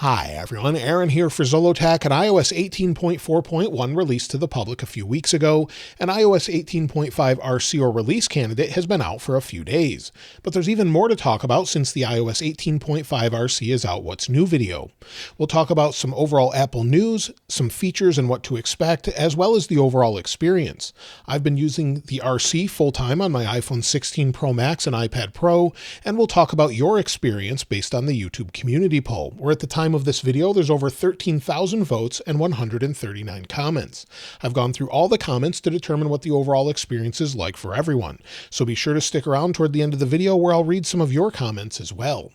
Hi everyone, Aaron here for Zolotech. An iOS 18.4.1 released to the public a few weeks ago. An iOS 18.5 RC or release candidate has been out for a few days. But there's even more to talk about since the iOS 18.5 RC is out what's new video. We'll talk about some overall Apple news, some features and what to expect, as well as the overall experience. I've been using the RC full-time on my iPhone 16 Pro Max and iPad Pro, and we'll talk about your experience based on the YouTube community poll, where at the time of this video, there's over 13,000 votes and 139 comments. I've gone through all the comments to determine what the overall experience is like for everyone. So be sure to stick around toward the end of the video where I'll read some of your comments as well.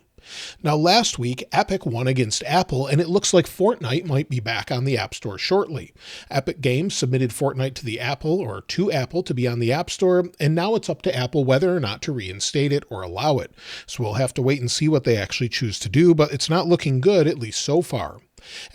Now, last week, Epic won against Apple, and it looks like Fortnite might be back on the App Store shortly. Epic Games submitted Fortnite to Apple to be on the App Store, and now it's up to Apple whether or not to reinstate it or allow it. So we'll have to wait and see what they actually choose to do, but it's not looking good, at least so far.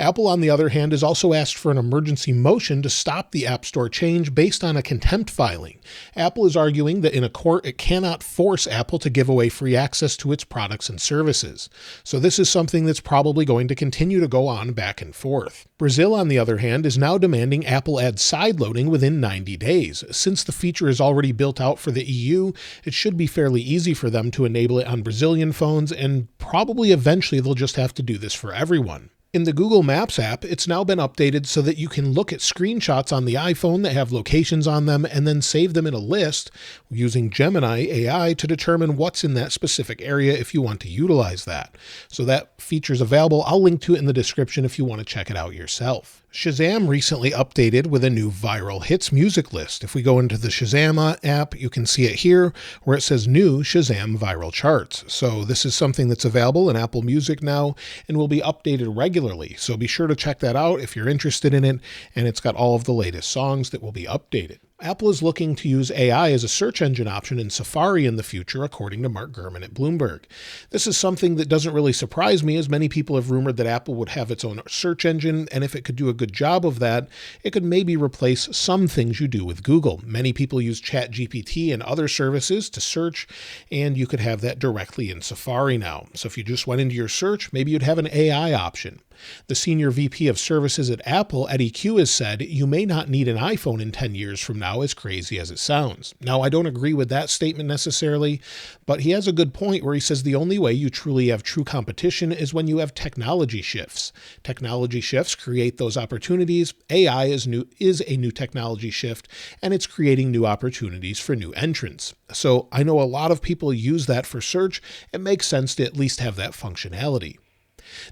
Apple, on the other hand, has also asked for an emergency motion to stop the App Store change based on a contempt filing. Apple is arguing that in a court it cannot force Apple to give away free access to its products and services. So this is something that's probably going to continue to go on back and forth. Brazil, on the other hand, is now demanding Apple add sideloading within 90 days. Since the feature is already built out for the EU, it should be fairly easy for them to enable it on Brazilian phones, and probably eventually they'll just have to do this for everyone. In the Google Maps app, it's now been updated so that you can look at screenshots on the iPhone that have locations on them and then save them in a list using Gemini AI to determine what's in that specific area if you want to utilize that. So that feature is available. I'll link to it in the description if you want to check it out yourself. Shazam recently updated with a new viral hits music list. If we go into the Shazam app, you can see it here where it says new Shazam viral charts. So this is something that's available in Apple Music now and will be updated regularly. So be sure to check that out if you're interested in it, and it's got all of the latest songs that will be updated. Apple is looking to use AI as a search engine option in Safari in the future, according to Mark Gurman at Bloomberg. This is something that doesn't really surprise me, as many people have rumored that Apple would have its own search engine, and if it could do a good job of that, it could maybe replace some things you do with Google. Many people use ChatGPT and other services to search, and you could have that directly in Safari now. So if you just went into your search, maybe you'd have an AI option. The senior VP of services at Apple, Eddie Q, has said, "You may not need an iPhone in 10 years from now, as crazy as it sounds." Now, I don't agree with that statement necessarily, but he has a good point where he says the only way you truly have true competition is when you have technology shifts. Technology shifts create those opportunities. AI is a new technology shift, and it's creating new opportunities for new entrants. So I know a lot of people use that for search. It makes sense to at least have that functionality.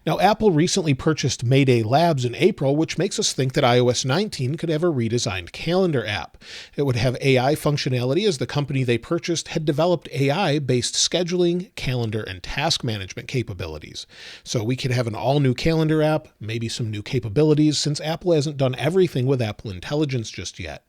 Now, Apple recently purchased Mayday Labs in April, which makes us think that iOS 19 could have a redesigned calendar app. It would have AI functionality, as the company they purchased had developed AI-based scheduling, calendar, and task management capabilities. So we could have an all-new calendar app, maybe some new capabilities, since Apple hasn't done everything with Apple Intelligence just yet.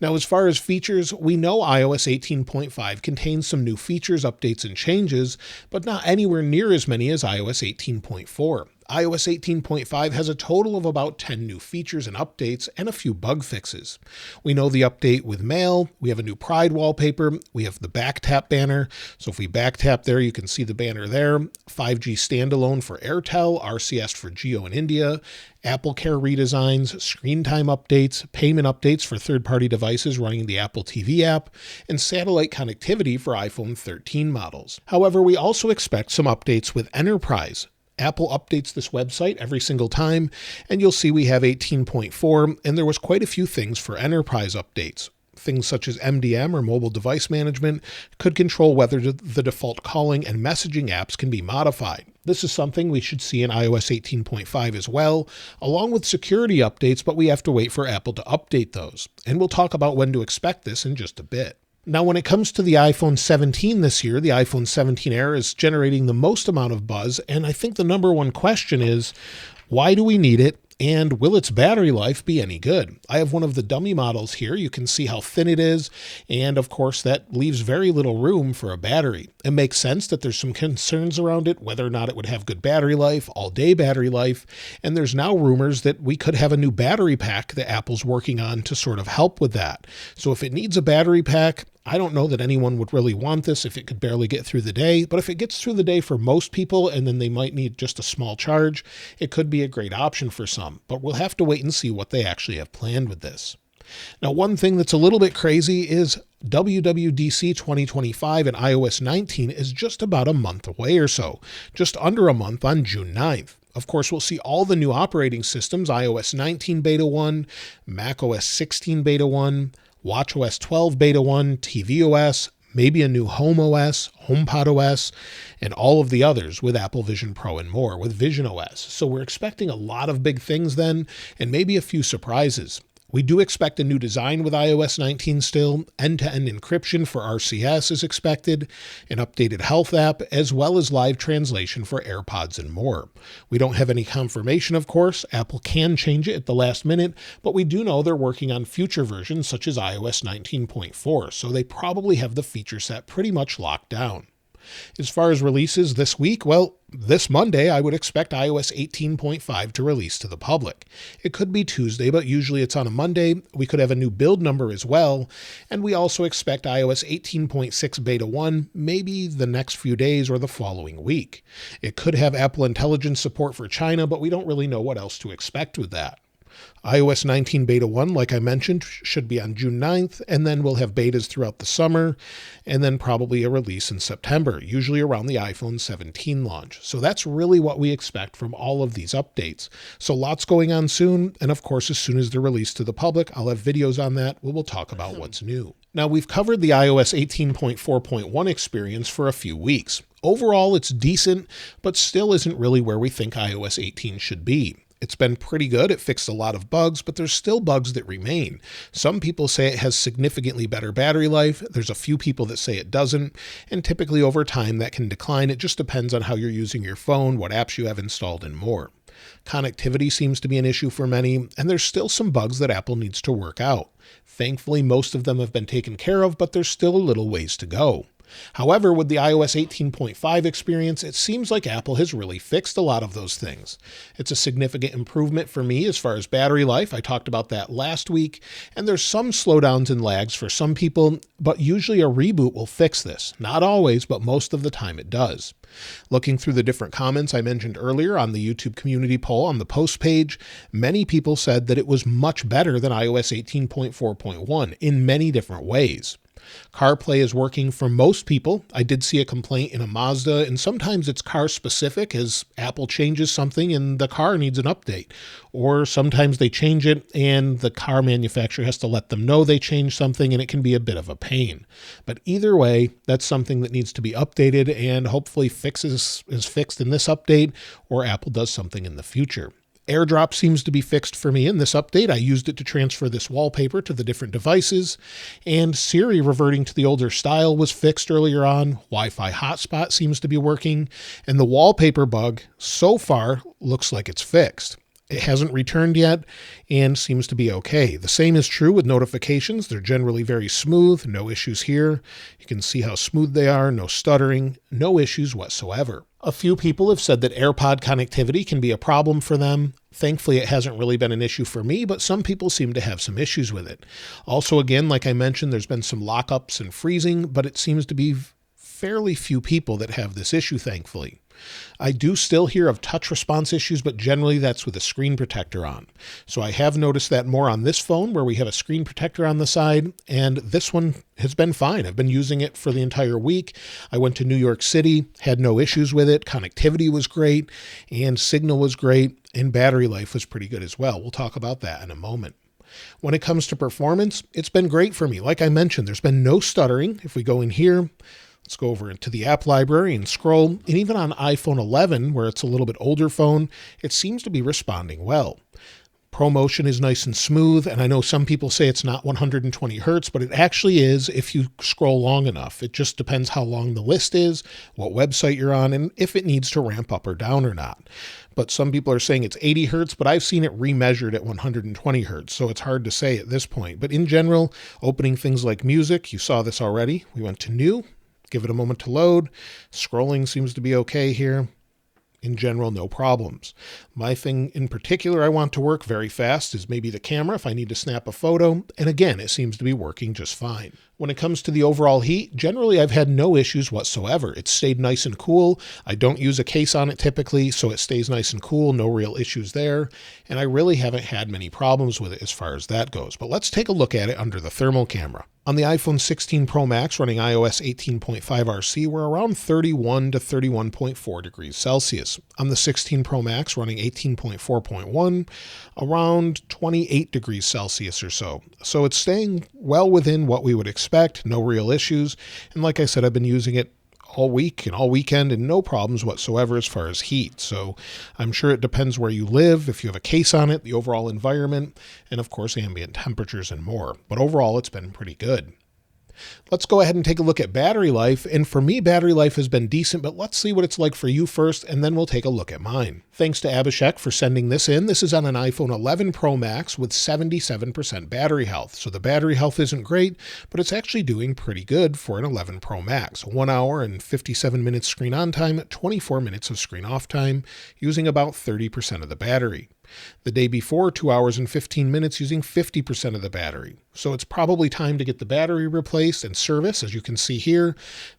Now, as far as features, we know iOS 18.5 contains some new features, updates, and changes, but not anywhere near as many as iOS 18.4. iOS 18.5 has a total of about 10 new features and updates and a few bug fixes. We know the update with Mail, we have a new Pride wallpaper, we have the back tap banner. So if we back tap there, you can see the banner there. 5G standalone for Airtel, RCS for Geo in India, Apple Care redesigns, screen time updates, payment updates for third-party devices running the Apple TV app, and satellite connectivity for iPhone 13 models. However, we also expect some updates with Enterprise. Apple updates this website every single time, and you'll see we have 18.4, and there was quite a few things for Enterprise updates. Things such as MDM, or mobile device management, could control whether the default calling and messaging apps can be modified. This is something we should see in iOS 18.5 as well, along with security updates, but we have to wait for Apple to update those. And we'll talk about when to expect this in just a bit. Now, when it comes to the iPhone 17 this year, the iPhone 17 Air is generating the most amount of buzz, and I think the number one question is, why do we need it? And will its battery life be any good? I have one of the dummy models here. You can see how thin it is. And of course, that leaves very little room for a battery. It makes sense that there's some concerns around it, whether or not it would have good battery life, all-day battery life. And there's now rumors that we could have a new battery pack that Apple's working on to sort of help with that. So if it needs a battery pack, I don't know that anyone would really want this if it could barely get through the day, but if it gets through the day for most people and then they might need just a small charge, it could be a great option for some, but we'll have to wait and see what they actually have planned with this. Now, one thing that's a little bit crazy is WWDC 2025 and iOS 19 is just about a month away or so, just under a month on June 9th. Of course, we'll see all the new operating systems, iOS 19 Beta 1, macOS 16 Beta 1, watchOS 12 Beta 1, tvOS, maybe a new Home OS, HomePodOS, and all of the others with Apple Vision Pro and more, with Vision OS. So we're expecting a lot of big things then, and maybe a few surprises. We do expect a new design with iOS 19 still, end-to-end encryption for RCS is expected, an updated health app, as well as live translation for AirPods and more. We don't have any confirmation, of course. Apple can change it at the last minute, but we do know they're working on future versions such as iOS 19.4, so they probably have the feature set pretty much locked down. As far as releases this week, well, this Monday, I would expect iOS 18.5 to release to the public. It could be Tuesday, but usually it's on a Monday. We could have a new build number as well. And we also expect iOS 18.6 Beta 1, maybe the next few days or the following week. It could have Apple Intelligence support for China, but we don't really know what else to expect with that. iOS 19 Beta 1, like I mentioned, should be on June 9th, and then we'll have betas throughout the summer, and then probably a release in September, usually around the iPhone 17 launch. So that's really what we expect from all of these updates. So lots going on soon, and of course, as soon as they're released to the public, I'll have videos on that where we'll talk about what's new. Now, we've covered the iOS 18.4.1 experience for a few weeks. Overall, it's decent, but still isn't really where we think iOS 18 should be. It's been pretty good. It fixed a lot of bugs, but there's still bugs that remain. Some people say it has significantly better battery life. There's a few people that say it doesn't, and typically over time that can decline. It just depends on how you're using your phone, what apps you have installed, and more. Connectivity seems to be an issue for many, and there's still some bugs that Apple needs to work out. Thankfully, most of them have been taken care of, but there's still a little ways to go. However, with the iOS 18.5 experience, it seems like Apple has really fixed a lot of those things. It's a significant improvement for me as far as battery life. I talked about that last week, and there's some slowdowns and lags for some people, but usually a reboot will fix this. Not always, but most of the time it does. Looking through the different comments I mentioned earlier on the YouTube community poll on the post page, many people said that it was much better than iOS 18.4.1 in many different ways. CarPlay is working for most people. I did see a complaint in a Mazda, and sometimes it's car specific as Apple changes something and the car needs an update. Or sometimes they change it and the car manufacturer has to let them know they changed something, and it can be a bit of a pain. But either way, that's something that needs to be updated, and hopefully is fixed in this update, or Apple does something in the future. AirDrop seems to be fixed for me in this update. I used it to transfer this wallpaper to the different devices, and Siri reverting to the older style was fixed earlier on. Wi-Fi hotspot seems to be working, and the wallpaper bug so far looks like it's fixed. It hasn't returned yet and seems to be okay. The same is true with notifications. They're generally very smooth, no issues here. You can see how smooth they are, no stuttering, no issues whatsoever. A few people have said that AirPod connectivity can be a problem for them. Thankfully, it hasn't really been an issue for me, but some people seem to have some issues with it. Also, again, like I mentioned, there's been some lockups and freezing, but it seems to be fairly few people that have this issue, thankfully. I do still hear of touch response issues, but generally that's with a screen protector on. So I have noticed that more on this phone where we have a screen protector on the side, and this one has been fine. I've been using it for the entire week. I went to New York City, had no issues with it. Connectivity was great, and signal was great, and battery life was pretty good as well. We'll talk about that in a moment. When it comes to performance, it's been great for me. Like I mentioned, there's been no stuttering. If we go in here, let's go over into the app library and scroll. And even on iPhone 11, where it's a little bit older phone, it seems to be responding well. ProMotion is nice and smooth, and I know some people say it's not 120 hertz, but it actually is if you scroll long enough. It just depends how long the list is, what website you're on, and if it needs to ramp up or down or not. But some people are saying it's 80 hertz, but I've seen it remeasured at 120 hertz, so it's hard to say at this point. But in general, opening things like music, you saw this already. We went to new. Give it a moment to load. Scrolling seems to be okay here. In general, no problems. My thing in particular I want to work very fast is maybe the camera if I need to snap a photo. And again, it seems to be working just fine. When it comes to the overall heat, generally I've had no issues whatsoever. It's stayed nice and cool. I don't use a case on it typically, so it stays nice and cool, no real issues there. And I really haven't had many problems with it as far as that goes. But let's take a look at it under the thermal camera. On the iPhone 16 Pro Max running iOS 18.5 RC, we're around 31 to 31.4 degrees Celsius. On the 16 Pro Max running 18.4.1, around 28 degrees Celsius or so. So it's staying well within what we would expect, no real issues. And like I said, I've been using it all week and all weekend and no problems whatsoever as far as heat. So I'm sure it depends where you live, if you have a case on it, the overall environment, and of course ambient temperatures and more. But overall, it's been pretty good. Let's go ahead and take a look at battery life. And for me, battery life has been decent, but let's see what it's like for you first, and then we'll take a look at mine. Thanks to Abhishek for sending this in. This is on an iPhone 11 Pro Max with 77% battery health. So the battery health isn't great, but it's actually doing pretty good for an 11 Pro Max. 1 hour and 57 minutes screen on time, 24 minutes of screen off time, using about 30% of the battery. The day before, 2 hours and 15 minutes using 50% of the battery. So it's probably time to get the battery replaced and service, as you can see here.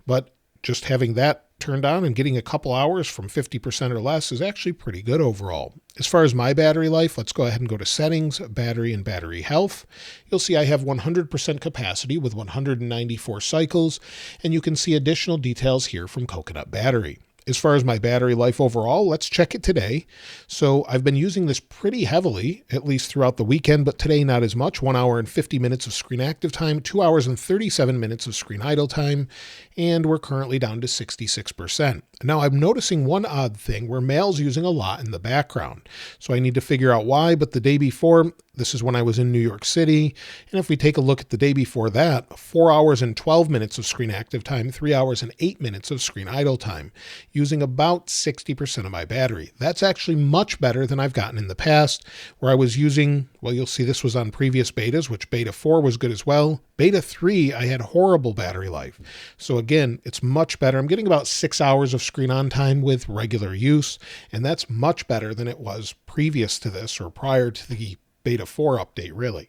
But just having that turned on and getting a couple hours from 50% or less is actually pretty good overall. As far as my battery life, let's go ahead and go to settings, battery and battery health. You'll see I have 100% capacity with 194 cycles, and you can see additional details here from Coconut Battery. As far as my battery life overall, let's check it today. So I've been using this pretty heavily, at least throughout the weekend, but today not as much. 1 hour and 50 minutes of screen active time, 2 hours and 37 minutes of screen idle time, and we're currently down to 66%. Now I'm noticing one odd thing where Mail's using a lot in the background. So I need to figure out why, but the day before, this is when I was in New York City, and if we take a look at the day before that, 4 hours and 12 minutes of screen active time, 3 hours and 8 minutes of screen idle time, using about 60% of my battery. That's actually much better than I've gotten in the past, where I was using, well, you'll see this was on previous betas, which beta 4 was good as well. Beta 3, I had horrible battery life. So again, it's much better. I'm getting about 6 hours of screen on time with regular use, and that's much better than it was previous to this or prior to the Beta 4 update, really.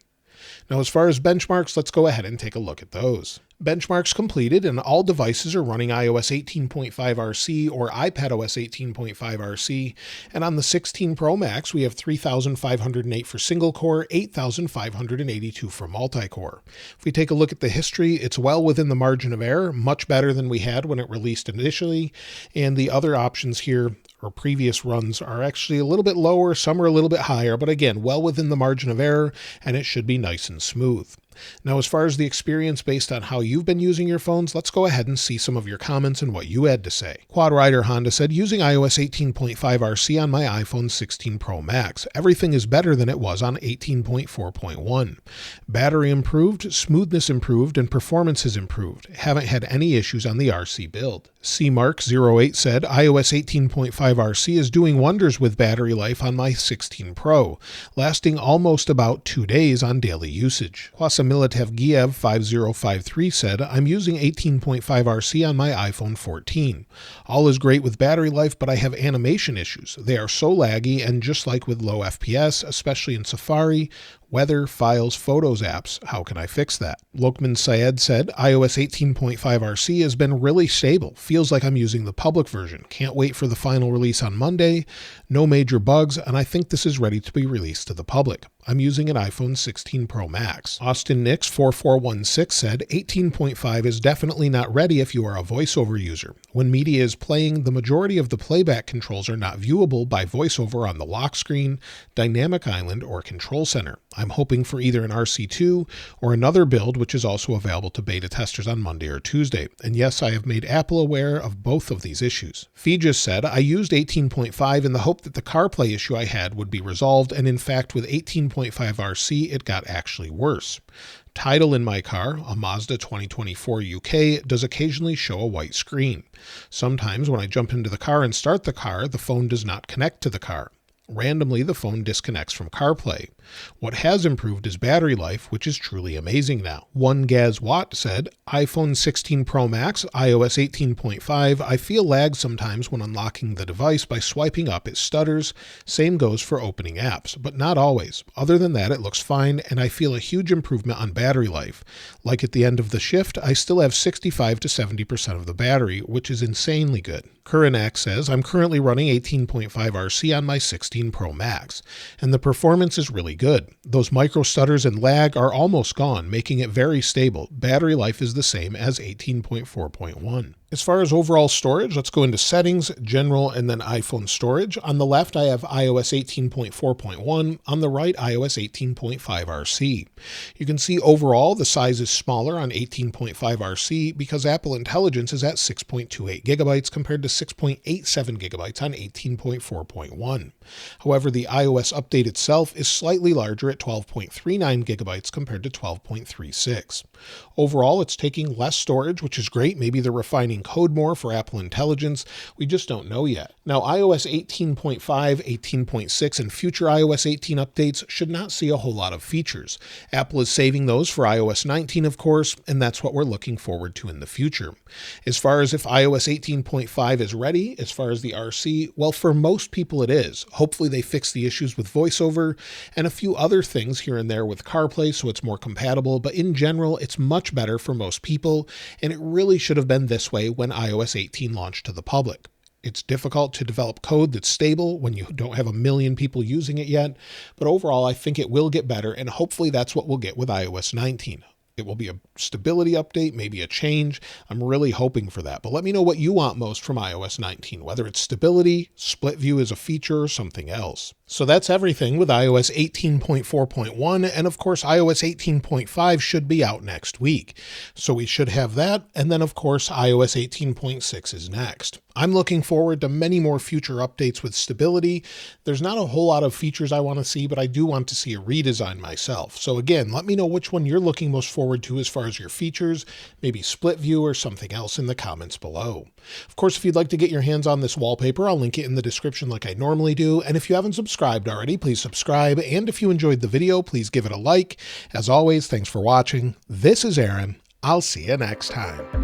Now, as far as benchmarks, let's go ahead and take a look at those. Benchmarks completed, and all devices are running iOS 18.5 RC or iPadOS 18.5 RC. And on the 16 Pro Max, we have 3,508 for single core, 8,582 for multi-core. If we take a look at the history, it's well within the margin of error, much better than we had when it released initially. And the other options here, or previous runs, are actually a little bit lower, some are a little bit higher, but again, well within the margin of error, and it should be nice and smooth. Now, as far as the experience based on how you've been using your phones, let's go ahead and see some of your comments and what you had to say. Quad Rider Honda said, using iOS 18.5 RC on my iPhone 16 Pro Max. Everything is better than it was on 18.4.1. Battery improved, smoothness improved, and performance has improved. Haven't had any issues on the RC build. CMark08 said, iOS 18.5 RC is doing wonders with battery life on my 16 Pro, lasting almost about 2 days on daily usage. Militev Giev 5053 said, I'm using 18.5 RC on my iPhone 14. All is great with battery life, but I have animation issues. They are so laggy, and just like with low FPS, especially in Safari, weather, files, photos apps. How can I fix that? Lokman Syed said, iOS 18.5 RC has been really stable. Feels like I'm using the public version. Can't wait for the final release on Monday. No major bugs, and I think this is ready to be released to the public. I'm using an iPhone 16 Pro Max. Austin Nix 4416 said, 18.5 is definitely not ready if you are a VoiceOver user. When media is playing, the majority of the playback controls are not viewable by VoiceOver on the lock screen, dynamic island, or control center. I'm hoping for either an RC2 or another build, which is also available to beta testers on Monday or Tuesday. And yes, I have made Apple aware of both of these issues. Fejas said, I used 18.5 in the hope that the CarPlay issue I had would be resolved, and in fact with 18.5 RC it got actually worse. Tidal in my car, a Mazda 2024 UK, does occasionally show a white screen. Sometimes when I jump into the car and start the car, the phone does not connect to the car. Randomly, the phone disconnects from CarPlay. What has improved is battery life, which is truly amazing now. One Gaz Watt said, iPhone 16 Pro Max, iOS 18.5, I feel lag sometimes when unlocking the device by swiping up, it stutters. Same goes for opening apps, but not always. Other than that, it looks fine, and I feel a huge improvement on battery life. Like at the end of the shift, I still have 65 to 70% of the battery, which is insanely good. Current says, I'm currently running 18.5 RC on my 16 Pro Max, and the performance is really good. Those micro stutters and lag are almost gone, making it very stable. Battery life is the same as 18.4.1. As far as overall storage, let's go into settings, general, and then iPhone storage. On the left, I have iOS 18.4.1. On the right, iOS 18.5 RC. You can see overall the size is smaller on 18.5 RC because Apple Intelligence is at 6.28 gigabytes compared to 6.87 gigabytes on 18.4.1. However, the iOS update itself is slightly larger at 12.39 gigabytes compared to 12.36. Overall, it's taking less storage, which is great. Maybe they're refining code more for Apple Intelligence. We just don't know yet. Now, iOS 18.5, 18.6, and future iOS 18 updates should not see a whole lot of features. Apple is saving those for iOS 19, of course, and that's what we're looking forward to in the future. As far as if iOS 18.5 is ready, as far as the RC, well, for most people it is. Hopefully they fix the issues with VoiceOver and a few other things here and there with CarPlay so it's more compatible, but in general, it's much better for most people, and it really should have been this way when iOS 18 launched to the public. It's difficult to develop code that's stable when you don't have a million people using it yet, but overall I think it will get better, and hopefully that's what we'll get with iOS 19. It will be a stability update, maybe a change. I'm really hoping for that. But let me know what you want most from iOS 19, whether it's stability, split view as a feature, or something else. So that's everything with iOS 18.4.1, and of course iOS 18.5 should be out next week. So we should have that, and then of course iOS 18.6 is next. I'm looking forward to many more future updates with stability. There's not a whole lot of features I want to see, but I do want to see a redesign myself. So again, let me know which one you're looking most forward to as far as your features, maybe split view or something else in the comments below. Of course, if you'd like to get your hands on this wallpaper, I'll link it in the description like I normally do. And if you haven't subscribed already, please subscribe. And if you enjoyed the video, please give it a like. As always, thanks for watching. This is Aaron. I'll see you next time.